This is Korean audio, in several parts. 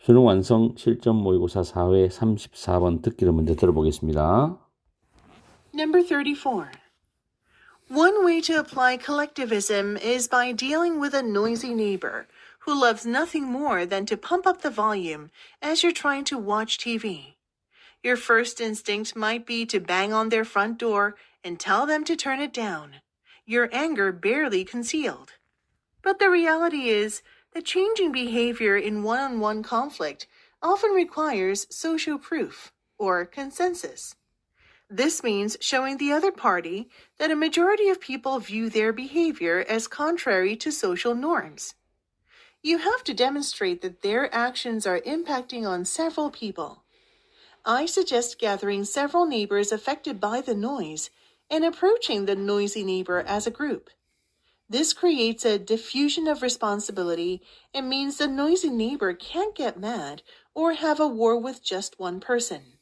수능 완성 실전 모의고사 4회 34번 듣기를 먼저 들어보겠습니다. Number 34. One way to apply collectivism is by dealing with a noisy neighbor who loves nothing more than to pump up the volume as you're trying to watch TV. Your first instinct might be to bang on their front door and tell them to turn it down, your anger barely concealed. But the reality is that changing behavior in one-on-one conflict often requires social proof or consensus. This means showing the other party that a majority of people view their behavior as contrary to social norms. You have to demonstrate that their actions are impacting on several people. I suggest gathering several neighbors affected by the noise and approaching the noisy neighbor as a group. This creates a diffusion of responsibility and means the noisy neighbor can't get mad or have a war with just one person.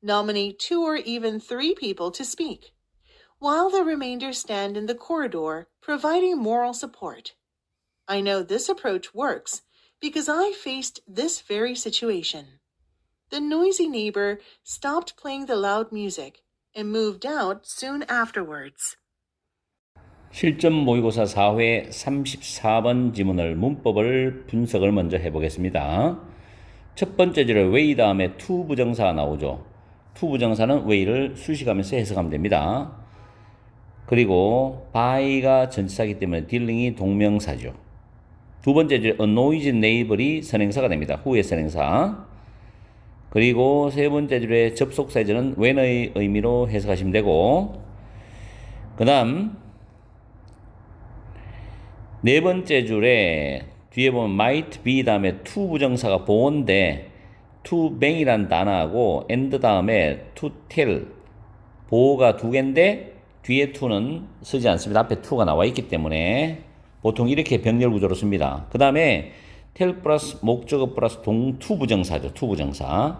Nominate 2 or even 3 people to speak, while the remainder stand in the corridor, providing moral support. I know this approach works because I faced this very situation. The noisy neighbor stopped playing the loud music and moved out soon afterwards. 실전 모의고사 4회 34번 지문을 문법을 분석을 먼저 해보겠습니다. 첫 번째 줄에 way 다음에 to 부정사가 나오죠. to 부정사는 way를 수식하면서 해석하면 됩니다. 그리고 by가 전치사이기 때문에 dealing이 동명사죠. 두 번째 줄에 a noisy neighbor이 선행사가 됩니다. who의 선행사. 그리고 세 번째 줄에 접속사절은 when의 의미로 해석하시면 되고, 그 다음 네 번째 줄에 뒤에 보면 might be 다음에 to 부정사가 보호인데 to bang이라는 단어하고 and 다음에 to tell 보호가 두 개인데 뒤에 to는 쓰지 않습니다. 앞에 to가 나와 있기 때문에 보통 이렇게 병렬 구조로 씁니다. 그 다음에 tell 플러스 목적어 플러스 to 부정사죠. to 부정사.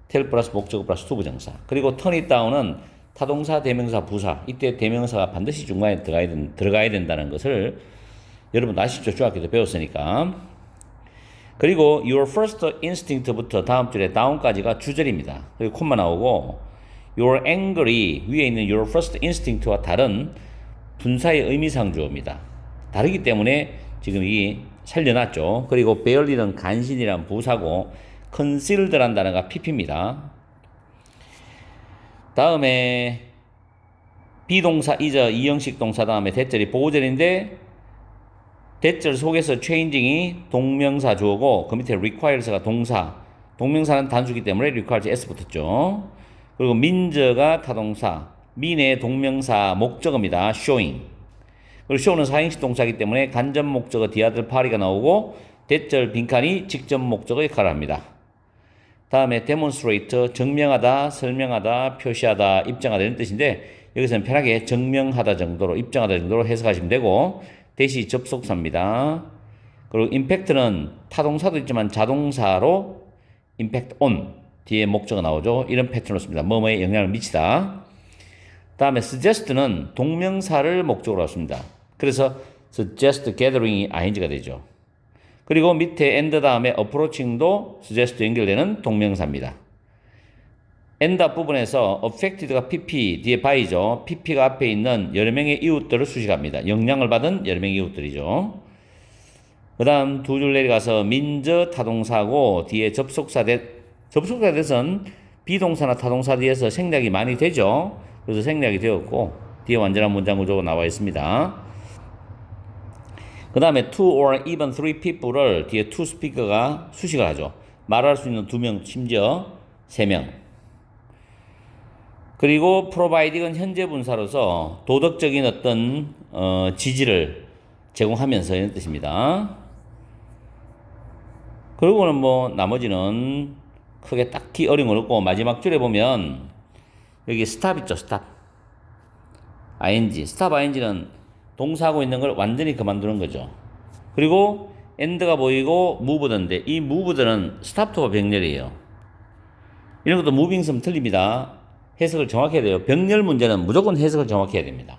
tell 플러스 목적어 플러스 to 부정사. 그리고 turn it down은 타동사, 대명사, 부사. 이때 대명사가 반드시 중간에 들어가야 된다는 것을 여러분 아시죠? 중학교 때 배웠으니까. 그리고 your first instinct부터 다음 줄에 down까지가 주절입니다. 그리고 콤마 나오고 your angry 위에 있는 your first instinct와 다른 분사의 의미상 주어입니다. 다르기 때문에 지금 이 살려놨죠. 그리고 barely는 간신이란 부사고 concealed란 단어가 pp입니다. 다음에 비동사 is 이형식 동사 다음에 대절이 보호절인데 대절 속에서 changing이 동명사 주어고 그 밑에 requires가 동사, 동명사는 단수기 때문에 requires s 붙었죠. 그리고 means가 타동사, mean의 동명사 목적어입니다. showing. 그리고 show는 사행식 동사이기 때문에 간접 목적어 디아들 파리가 나오고 대절 빈칸이 직접 목적어 역할을 합니다. 다음에 demonstrate, 증명하다, 설명하다, 표시하다, 입증하다 이런 뜻인데 여기서는 편하게 증명하다 정도로, 입증하다 정도로 해석하시면 되고 대시 접속사입니다. 그리고 impact는 타동사도 있지만 자동사로 impact on 뒤에 목적어 나오죠. 이런 패턴으로 씁니다. 뭐뭐에 영향을 미치다. 다음에 suggest는 동명사를 목적으로 씁니다. 그래서 suggest gathering이 ing가 되죠. 그리고 밑에 and 다음에 approaching도 suggest 연결되는 동명사입니다. and 앞부분에서 affected가 pp, 뒤에 by죠. pp가 앞에 있는 여러 명의 이웃들을 수식합니다. 영향을 받은 여러 명의 이웃들이죠. 그 다음 두 줄 내려가서 means 타동사고 뒤에 접속사 대선 비동사나 타동사 뒤에서 생략이 많이 되죠. 그래서 생략이 되었고 뒤에 완전한 문장 구조가 나와 있습니다. 그 다음에 two or even three people을 뒤에 two speaker가 수식을 하죠. 말할 수 있는 2명, 심지어 3명. 그리고 providing은 현재 분사로서 도덕적인 어떤 지지를 제공하면서 이런 뜻입니다. 그리고는 뭐 나머지는 크게 딱히 어려운 건 없고 마지막 줄에 보면 여기 stop 있죠. stop. ing. stop ing는 동사하고 있는 걸 완전히 그만두는 거죠. 그리고 end가 보이고 moved인데 이 moved는 stop to가 병렬이에요. 이런 것도 moving 쓰면 틀립니다. 해석을 정확히 해야 돼요. 병렬 문제는 무조건 해석을 정확히 해야 됩니다.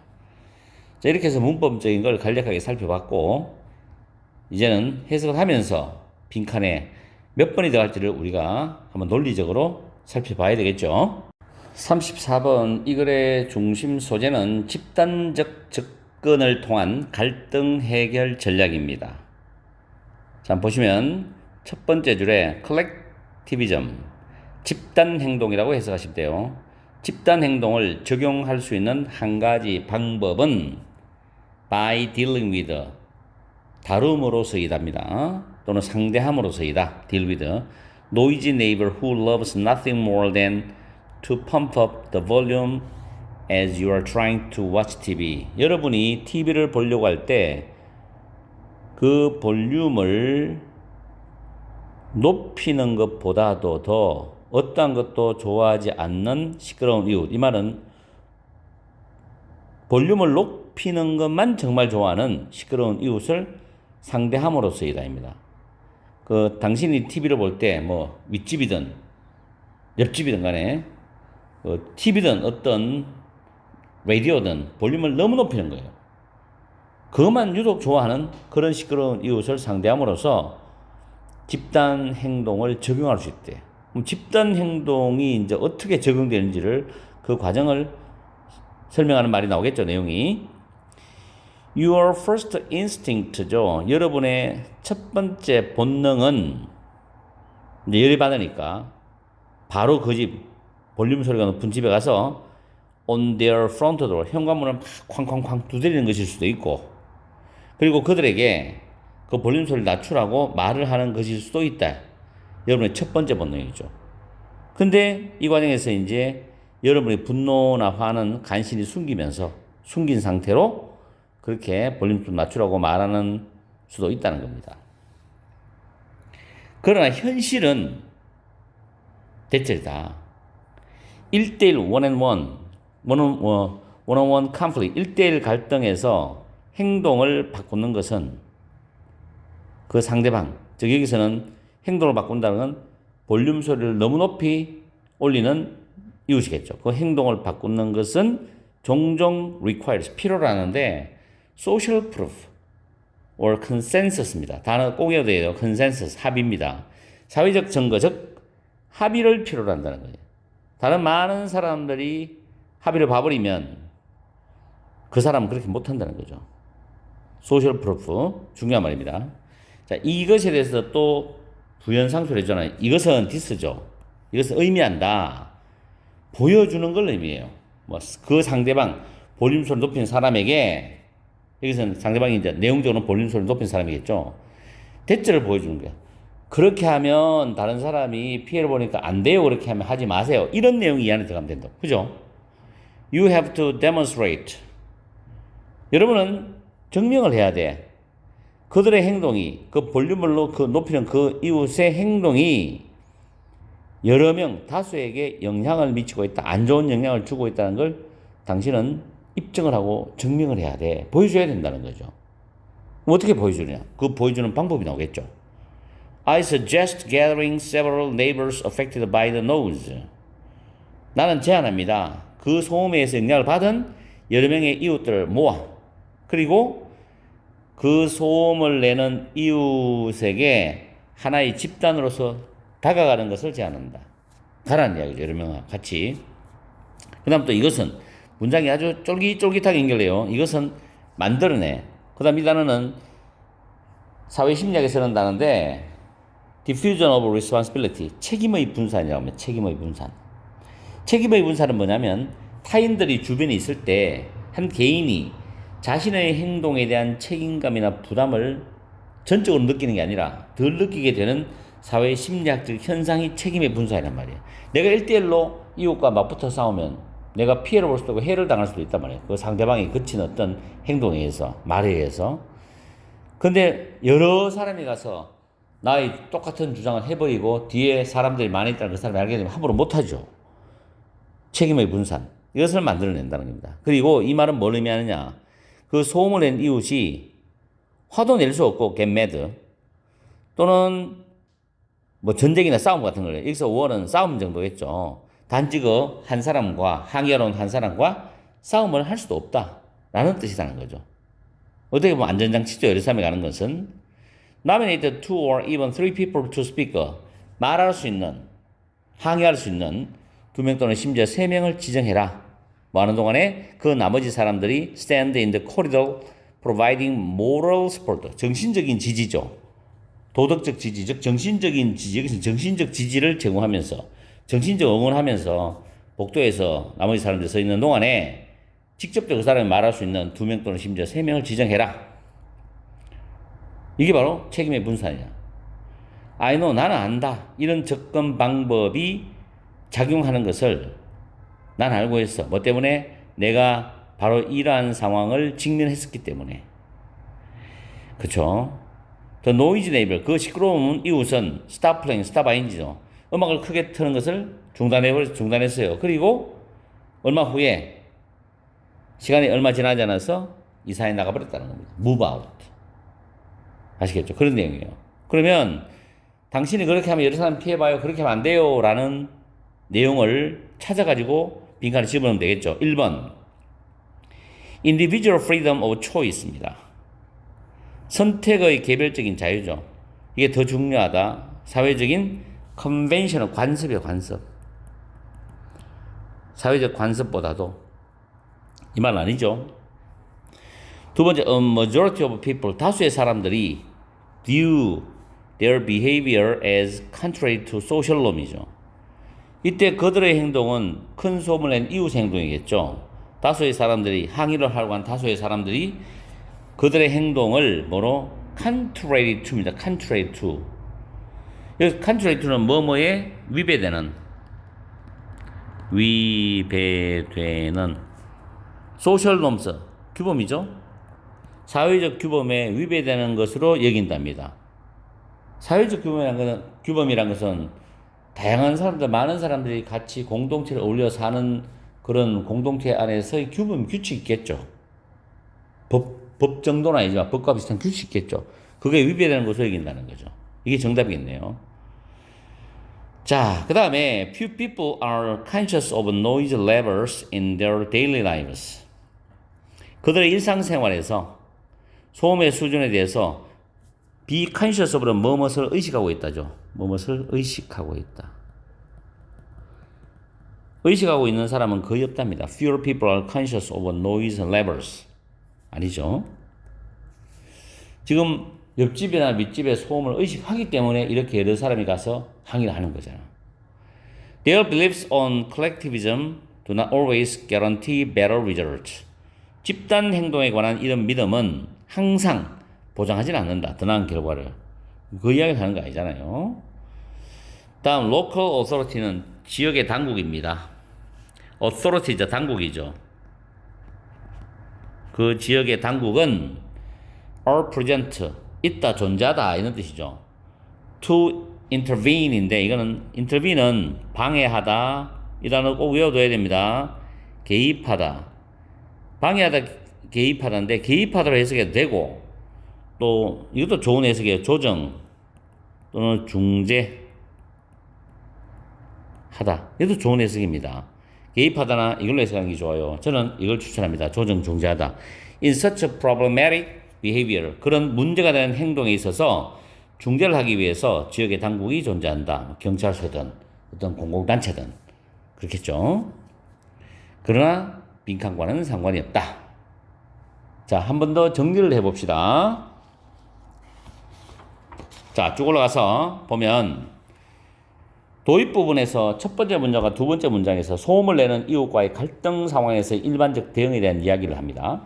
자, 이렇게 해서 문법적인 걸 간략하게 살펴봤고 이제는 해석을 하면서 빈칸에 몇 번이 들어갈지를 우리가 한번 논리적으로 살펴봐야 되겠죠. 34번 이 글의 중심 소재는 집단적 접근을 통한 갈등 해결 전략입니다. 자, 보시면 첫 번째 줄에 collectivism, 집단 행동이라고 해석하시면 돼요. 집단 행동을 적용할 수 있는 한 가지 방법은 by dealing with, 다룸으로서이답니다. 또는 상대함으로서이다. deal with noisy neighbor who loves nothing more than to pump up the volume as you are trying to watch TV. 여러분이 TV를 보려고 할 때 그 볼륨을 높이는 것보다도 더 어떠한 것도 좋아하지 않는 시끄러운 이웃. 이 말은 볼륨을 높이는 것만 정말 좋아하는 시끄러운 이웃을 상대함으로써이다입니다. 당신이 TV를 볼 때 뭐 윗집이든 옆집이든 간에 TV든 어떤 라디오든 볼륨을 너무 높이는 거예요. 그것만 유독 좋아하는 그런 시끄러운 이웃을 상대함으로써 집단 행동을 적용할 수 있대. 그럼 집단 행동이 이제 어떻게 적용되는지를 그 과정을 설명하는 말이 나오겠죠, 내용이. Your first instinct죠. 여러분의 첫 번째 본능은 이제 열이 받으니까 바로 그 집 볼륨 소리가 높은 집에 가서 on their front door 현관문을 막 쾅쾅쾅 두드리는 것일 수도 있고, 그리고 그들에게 그 볼륨 소리를 낮추라고 말을 하는 것일 수도 있다. 여러분의 첫 번째 본능이죠. 근데 이 과정에서 이제 여러분의 분노나 화는 간신히 숨긴 상태로 그렇게 볼륨 좀 낮추라고 말하는 수도 있다는 겁니다. 그러나 현실은 대체다. 1대1 one-on-one conflict, 1대1 갈등에서 행동을 바꾸는 것은 그 상대방, 즉 여기서는 행동을 바꾼다는 건 볼륨 소리를 너무 높이 올리는 이웃이겠죠. 그 행동을 바꾸는 것은 종종 requires, 필요로 하는데 social proof or consensus입니다. 단어 꼭 외워야 돼요. consensus, 합의입니다. 사회적 증거, 즉 합의를 필요로 한다는 거예요. 다른 많은 사람들이 합의를 봐버리면 그 사람은 그렇게 못한다는 거죠. social proof, 중요한 말입니다. 자, 이것에 대해서 또 부연상수를 했잖아요. 이것은 this죠. 이것은 의미한다. 보여주는 걸 의미해요. 그 상대방, 볼륨 소리 높인 사람에게, 여기서는 상대방이 이제 내용적으로 볼륨 소리 높인 사람이겠죠. 대처를 보여주는 거야. 그렇게 하면 다른 사람이 피해를 보니까 안 돼요. 그렇게 하면 하지 마세요. 이런 내용이 이 안에 들어가면 된다. 그죠? You have to demonstrate. 여러분은 증명을 해야 돼. 그들의 행동이, 그 볼륨을 높이는 그 이웃의 행동이 여러 명, 다수에게 영향을 미치고 있다. 안 좋은 영향을 주고 있다는 걸 당신은 입증을 하고 증명을 해야 돼. 보여줘야 된다는 거죠. 어떻게 보여주냐? 그 보여주는 방법이 나오겠죠. I suggest gathering several neighbors affected by the noise. 나는 제안합니다. 그 소음에 의해서 영향을 받은 여러 명의 이웃들을 모아. 그리고 그 소음을 내는 이웃에게 하나의 집단으로서 다가가는 것을 제안한다. 가라는 이야기죠. 여러 명과 같이. 그 다음 또 이것은 문장이 아주 쫄깃쫄깃하게 연결해요. 이것은 만들어내. 그 다음 이 단어는 사회심리학에 쓰는 단어인데 diffusion of responsibility, 책임의 분산이라고 합니다. 책임의 분산. 책임의 분산은 뭐냐면 타인들이 주변에 있을 때 한 개인이 자신의 행동에 대한 책임감이나 부담을 전적으로 느끼는 게 아니라 덜 느끼게 되는 사회 심리학적 현상이 책임의 분산이란 말이에요. 내가 1대1로 이웃과 맞붙어 싸우면 내가 피해를 볼 수도 있고 해를 당할 수도 있단 말이에요. 그 상대방이 거친 어떤 행동에 의해서, 말에 의해서. 근데 여러 사람이 가서 나의 똑같은 주장을 해버리고 뒤에 사람들이 많이 있다는 그 사람이 알게 되면 함부로 못하죠. 책임의 분산. 이것을 만들어낸다는 겁니다. 그리고 이 말은 뭘 의미하느냐. 그 소음을 낸 이웃이 화도 낼 수 없고 get mad 또는 뭐 전쟁이나 싸움 같은 거예요. 여기서 war는 싸움 정도겠죠. 단지 그 한 사람과 항의하러 한 사람과 싸움을 할 수도 없다라는 뜻이라는 거죠. 어떻게 보면 안전장치죠. 여러 사람이 가는 것은 nominate two or even three people to speak. 말할 수 있는, 항의할 수 있는 2명 또는 심지어 3명을 지정해라. 뭐 하는 동안에 그 나머지 사람들이 stand in the corridor providing moral support. 정신적인 지지죠. 도덕적 지지, 즉 정신적인 지지, 여기서 정신적 지지를 제공하면서 정신적 응원하면서 복도에서 나머지 사람들이 서 있는 동안에 직접적으로 그 사람이 말할 수 있는 2명 또는 심지어 3명을 지정해라. 이게 바로 책임의 분산이야. I know, 나는 안다. 이런 접근 방법이 작용하는 것을 난 알고 있어. 뭐 때문에? 내가 바로 이러한 상황을 직면했었기 때문에. 그쵸? The noisy neighbor, 그 시끄러운 이웃은 stop playing, stop ing죠. 음악을 크게 트는 것을 중단했어요. 그리고 얼마 후에 시간이 얼마 지나지 않아서 이사에 나가버렸다는 겁니다. move out. 아시겠죠? 그런 내용이에요. 그러면 당신이 그렇게 하면 여러 사람 피해봐요. 그렇게 하면 안 돼요. 라는 내용을 찾아가지고 빈칸에 집어넣으면 되겠죠. 1번 individual freedom of choice입니다. 선택의 개별적인 자유죠. 이게 더 중요하다. 사회적인 컨벤션은 관습이에요. 관습. 사회적 관습보다도 이 말은 아니죠. 두 번째, a majority of people, 다수의 사람들이 view their behavior as contrary to social norm이죠. 이때 그들의 행동은 큰 소문을 낸 이웃 행동이겠죠. 다수의 사람들이 항의를 하려고 한 다수의 사람들이 그들의 행동을 뭐로? contrary to입니다. contrary to. 여기 contrary to는 뭐뭐에 위배되는 social norms, 규범이죠. 사회적 규범에 위배되는 것으로 여긴답니다. 사회적 규범이란 것은 다양한 사람들, 많은 사람들이 같이 공동체를 어울려 사는 그런 공동체 안에서의 규범, 규칙이 있겠죠. 법 정도는 아니지만 법과 비슷한 규칙이 있겠죠. 그게 위배되는 것으로 여긴다는 거죠. 이게 정답이겠네요. 자, 그 다음에 few people are conscious of noise levels in their daily lives. 그들의 일상생활에서 소음의 수준에 대해서 be conscious of는 무엇을 의식하고 있다죠. 무엇을 의식하고 있다. 의식하고 있는 사람은 거의 없답니다. Fewer people are conscious of noise levels. 아니죠. 지금 옆집이나 밑집의 소음을 의식하기 때문에 이렇게 여러 사람이 가서 항의를 하는 거잖아. Their beliefs on collectivism do not always guarantee better results. 집단 행동에 관한 이런 믿음은 항상 보장하지는 않는다. 더 나은 결과를. 그 이야기를 하는 거 아니잖아요. 다음 local authority는 지역의 당국입니다. authority죠. 당국이죠. 그 지역의 당국은 are present, 있다, 존재하다 이런 뜻이죠. to intervene인데 이거는 intervene은 방해하다 이 단어 꼭 외워둬야 됩니다. 개입하다. 방해하다, 개입하다인데 개입하다로 해석해도 되고 또 이것도 좋은 해석이에요. 조정 또는 중재하다. 이것도 좋은 해석입니다. 개입하다나 이걸로 해석하는 게 좋아요. 저는 이걸 추천합니다. 조정, 중재하다. In such a problematic behavior. 그런 문제가 되는 행동에 있어서 중재를 하기 위해서 지역의 당국이 존재한다. 경찰서든 어떤 공공단체든 그렇겠죠. 그러나 빈칸과는 상관이 없다. 자, 한 번 더 정리를 해봅시다. 자, 쭉 올라가서 보면 도입 부분에서 첫 번째 문장과 두 번째 문장에서 소음을 내는 이웃과의 갈등 상황에서 일반적 대응에 대한 이야기를 합니다.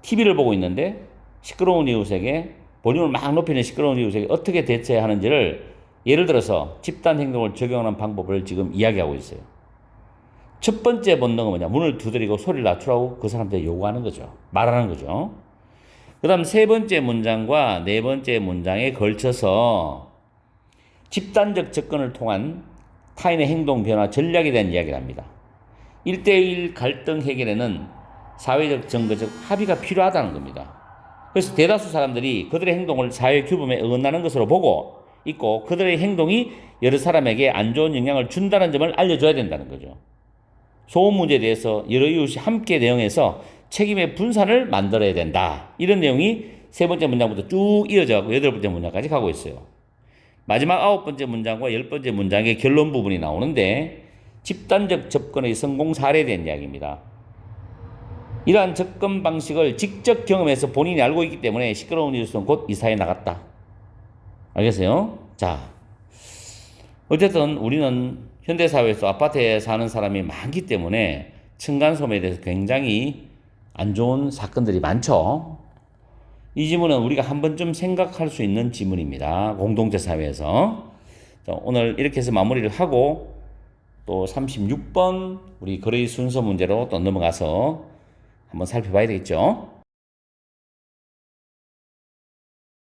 TV를 보고 있는데 시끄러운 이웃에게 볼륨을 막 높이는 시끄러운 이웃에게 어떻게 대처해야 하는지를 예를 들어서 집단 행동을 적용하는 방법을 지금 이야기하고 있어요. 첫 번째 본능은 뭐냐? 문을 두드리고 소리를 낮추라고 그 사람들이 요구하는 거죠. 말하는 거죠. 그 다음 세 번째 문장과 네 번째 문장에 걸쳐서 집단적 접근을 통한 타인의 행동 변화 전략에 대한 이야기를 합니다. 1대1 갈등 해결에는 사회적 정거적 합의가 필요하다는 겁니다. 그래서 대다수 사람들이 그들의 행동을 사회 규범에 어긋나는 것으로 보고 있고 그들의 행동이 여러 사람에게 안 좋은 영향을 준다는 점을 알려줘야 된다는 거죠. 소음 문제에 대해서 여러 이웃이 함께 대응해서 책임의 분산을 만들어야 된다. 이런 내용이 세 번째 문장부터 쭉 이어져 갖고 여덟 번째 문장까지 가고 있어요. 마지막 아홉 번째 문장과 열 번째 문장의 결론 부분이 나오는데 집단적 접근의 성공 사례에 대한 이야기입니다. 이러한 접근 방식을 직접 경험해서 본인이 알고 있기 때문에 시끄러운 뉴스는 곧 이사해 나갔다. 알겠어요? 자, 어쨌든 우리는 현대사회에서 아파트에 사는 사람이 많기 때문에 층간소음에 대해서 굉장히 안 좋은 사건들이 많죠. 이 지문은 우리가 한 번쯤 생각할 수 있는 지문입니다. 공동체 사회에서. 자, 오늘 이렇게 해서 마무리를 하고 또 36번 우리 거래 순서 문제로 또 넘어가서 한번 살펴봐야 되겠죠.